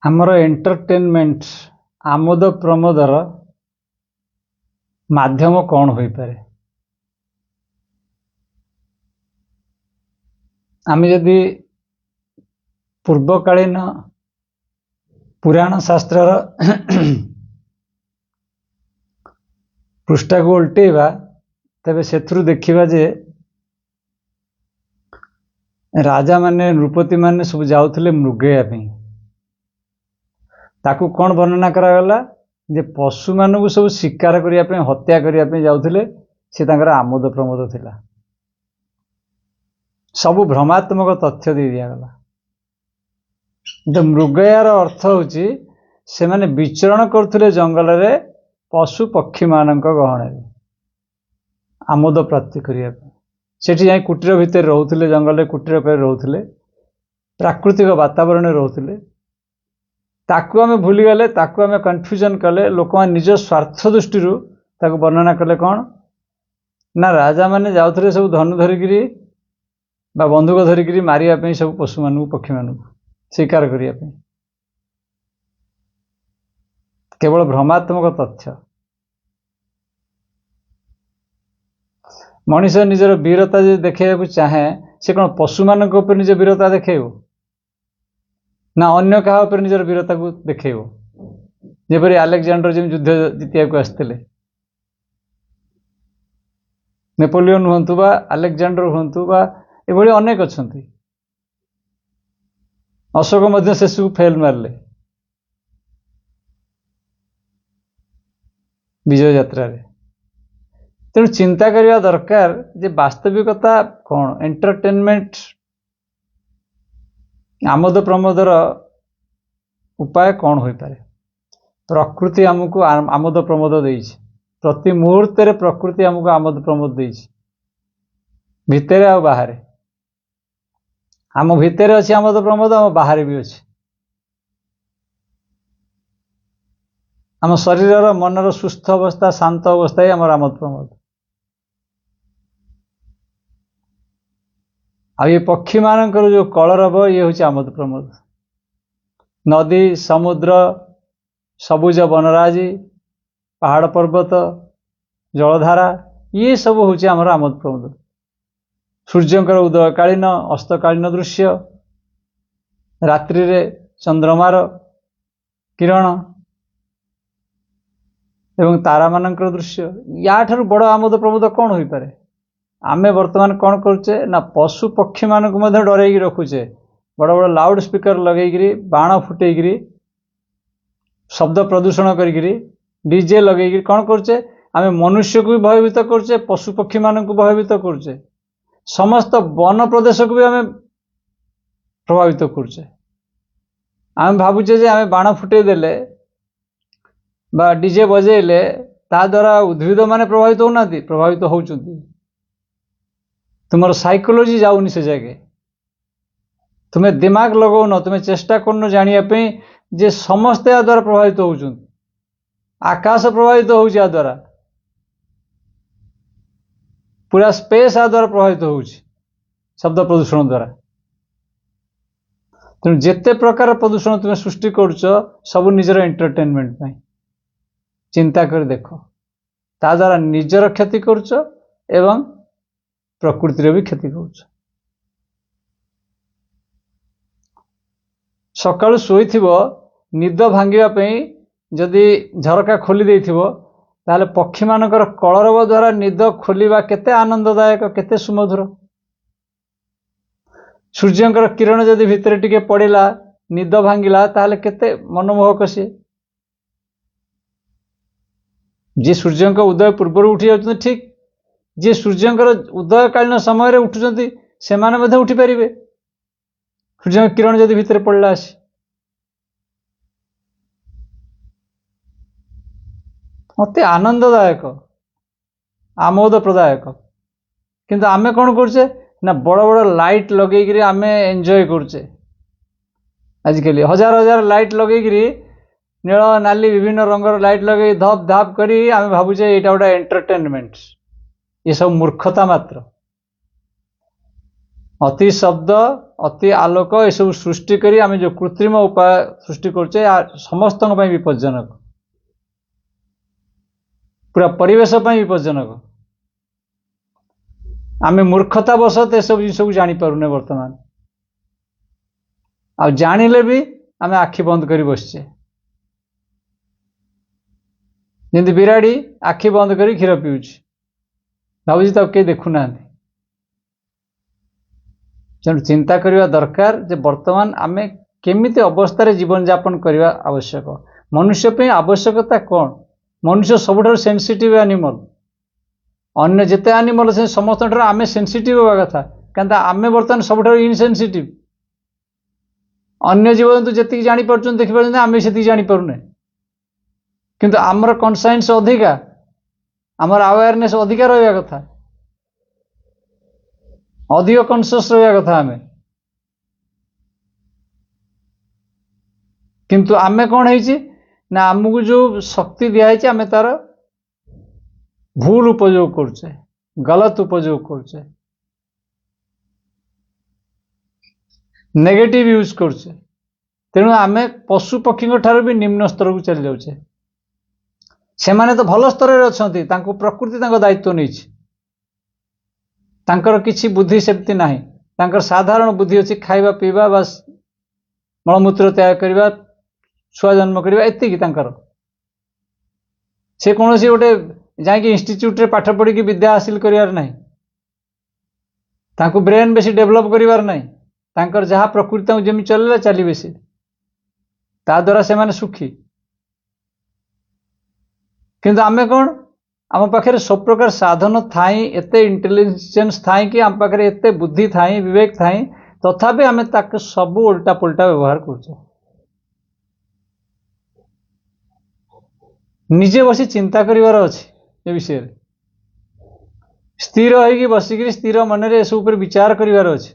आमर एंटरटेनमेंट आमोद प्रमोदर माध्यम कौन हो पारे। आम जदि पूर्वकालीन पुराण शास्त्र पृष्ठा को उल्टेवा तेबे सेथुरु देखिबा जे राजा माने नृपति माने सब जाउथले मृगया पे ताकू कौन वर्णना करागला जे पशु मानू सब शिकार करिया पे हत्या करिया पे जाउथले से तांकर आमोद प्रमोद थिला। सबु भ्रमात्मक तथ्य दे दिया गला। तो मृगयार अर्थ होची से माने विचरण करथुले जंगल रे पशु पक्षी मानक गहणे आमोद प्राप्ति करिया पे सेठी जाई कुटीर भितर रहउथले जंगल रे कुटीर पे रहउथले प्राकृतिक वातावरण रे रहउथले ताकू आमे भूली गले ताकू आमे कन्फ्यूजन कले लोक निज स्वार्थ दृष्टि ताकू वर्णना कले कौन ना राजा माने जाउथले सब धनु धरिकिरी बा बंधुक धरिकिरी मारिया पे सब पशु मानू पक्षी मानू शिकार करिया पे केवल भ्रमात्मक तथ्य। मनीष निजर वीरता जो देखा चाहे से कौन पशु मान निज वीरता देखो ना अन्य क्या उपर निजर वीरता को देखो जेपरी आलेक्जेंडर जो युद्ध जीतिया को आसते नेपोलियन हूँ बा आलेक्जेंडर हूँ बा ये अनेक अच्छा अशोक मध्य से सब फेल मारले विजय यात्रा रे। तेणु चिंता करने दरकार जे वास्तविकता कौन एंटरटेनमेंट आमोद प्रमोदर उपाय कौन हो पारे। प्रकृति आमको आमोद प्रमोद देइछि प्रति मुहूर्त रे प्रकृति आमको आमोद प्रमोद देइछि भितरे आ बाहर आम भितर अच्छी आमोद प्रमोद आम बाहर भी अच्छी आम शरीर मनर सुस्थ अवस्था शांत अवस्था ही आमर आमोद प्रमोद। आ ये पक्षी मानकर जो कलरव ये हूँ आमोद प्रमोद। नदी समुद्र सबुज बनराजी पहाड़ पर्वत जलधारा ये सब हूँ आमर आमोद प्रमोद। सूर्यंकर उदयकालीन अस्तकालीन दृश्य रात्रि रे चंद्रमार किरण एवं तारा मानकर दृश्य या ठार बड़ आमोद प्रमोद कौन हो पारे। आमे वर्तमान कौन करुचे ना पशु पक्षी मानक मध्य डरैकी रखुचे बड़ बड़ लाउड स्पीकर लगेगी बाण फुटेगी शब्द प्रदूषण करी डीजे लगेगी कौन करुचे आमे मनुष्य को भी भयभीत करुचे पशु पक्षी मानक भयभीत करुचे समस्त वन प्रदेश को भी आमे प्रभावित करुचे। आमे भावुचे जे आमे बाण फुटे देले बा डीजे बजेले ता द्वारा उद्भिद माने प्रभावित होना प्रभावित होउचंती तुमर साइकोलॉजी जाऊनी से जगह तुम्हें दिमाग लगौन तुम्हें चेष्टा करन जानिया पे जे समस्त या द्वारा प्रभावित होउचंती आकाश प्रभावित होउछ या द्वारा पूरा स्पेस आ द्वारा प्रभावित होउछ शब्द प्रदूषण द्वारा। तेणु जेते प्रकार प्रदूषण तुम्हें सृष्टि करुच सब निजर एंटरटेनमेंट में चिंता कर देख ता द्वारा निजर क्षति करुच एवं प्रकृति भी क्षति करुच। सकाळु शोइथिबो निद भांगिबा जदि झरका खोली देइथिबो ताले पक्षी मानकर कलरव द्वारा निद खोलिबा केते आनंददायक केते सुमधुर। सूर्यंकर किरण जदि भितरे टिके पड़िला निद भांगिला ताले केते मनमोहक सी जे सूर्यंकर उदय पूर्व उठी जाउछन ठीक जे सूर्यंकर उदयकालीन समय उठुचंती से माने मध्य उठी पारिबे सूर्य किरण जदि भितर पड़ला आसी अति आनंददायक आमोद प्रदायक। किंतु आमे कौन करछे ना बड़ बड़ लाइट लगेगी आमे एंजॉय करछे आजिकल हजार हजार लाइट लगेगी नील नाली विभिन्न रंगर लाइट लगे धप धाप करी आमे भाबुचे एटा गोटे एंटरटेनमेंट ये सब मूर्खता मात्र। अति शब्द अति आलोक ये सब सृष्टि करी आम जो कृत्रिम उपाय सृष्टि करछे समस्त विपज्जनक पूरा परिवेश विपज्जनक आम मूर्खतावशत ये सब जिन जापर बर्तमान आ जानिले भी आम आखि बंद कर बसचे जमी बिराड़ी आखि बंद कर क्षीर पीऊँ भावुँ तो कई देखुना तेणु चिंता करने दरकार जे वर्तमान आम केमिति अवस्था जीवन यापन करने आवश्यक मनुष्य पे आवश्यकता कौन मनुष्य सबुठ सेंसिटिव एनिमल अन्य जिते एनिमल से समस्त आम सेंसिटिव होगा कथा क्या आम बर्तमान सबुठ इनसेंसिटिव अन्य जीवजंतु जी जापर देखिपार आम से जापे किंतु आमर कन्साइंस अधिका आमर अवेयरनेस अधिका रहा कथा अधिक कन्सियस रहा कथा आम किंतु आमे कौन है ना आमको जो शक्ति दिखाई आम तार भूल उपयोग करछे गलत उपयोग करछे नेगेटिव यूज करछे तेणु आम पशु पक्षी ठार भी निम्न स्तर को चली जाऊे से माने तो भल स्तर में अच्छा प्रकृति दायित्व नहीं तांकर किछि बुद्धि सेमती नाही तांकर साधारण बुद्धि अच्छी खाइबा पीवा बस मलमूत्र त्याग करवा छुआ जन्म करवा एतिकी तांकर से कौन सी गोटे जाकि इंस्टीट्यूट रे पाठ पढ़ी की विद्या हासिल करिवार नाही तांको ब्रेन बेसी डेवलप करिवार नाही तांकर जहाँ प्रकृति जमी चलला चलिबे से ता द्वारा से माने सुखी किंतु आमे कौन आम पाखे सब प्रकार साधन थाई एते इंटेलिजेंस थाई कि आम पाखे एते बुद्धि थाई विवेक थाई तथापि आमे ताके सब उल्टा पुल्टा व्यवहार करछे निजे बसी चिंता करिवार अछि ए विषय स्थिर होइकी बसिकी स्थिर मन रे सब ऊपर विचार करिवार अछि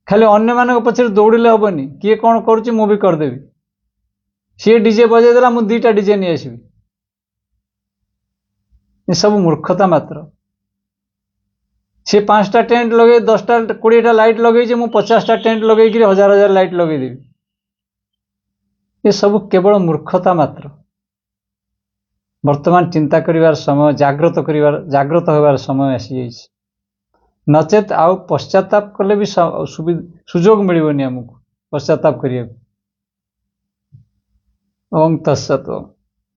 खाली अन्य मानक पछरे दौड़िले हबनी किए कौन करुछि मु भी करदेबी सी डीजे बजे देला मु दुईटा डीजे नहीं आसबी ये सब मूर्खता मात्र सी 5टा टेंट लगे 10टा 20टा लाइट लगे मु 50टा टेंट लगे हजार हजार लाइट लगेदेवी ये सब केवल मूर्खता मात्र वर्तमान चिंता करिवार समय जागृत होवार समय आसी जाइए नचेत आउ पश्चाताप कले भी सुजोग मिलबनी आमको पश्चाताप करिया ओम तत्सत।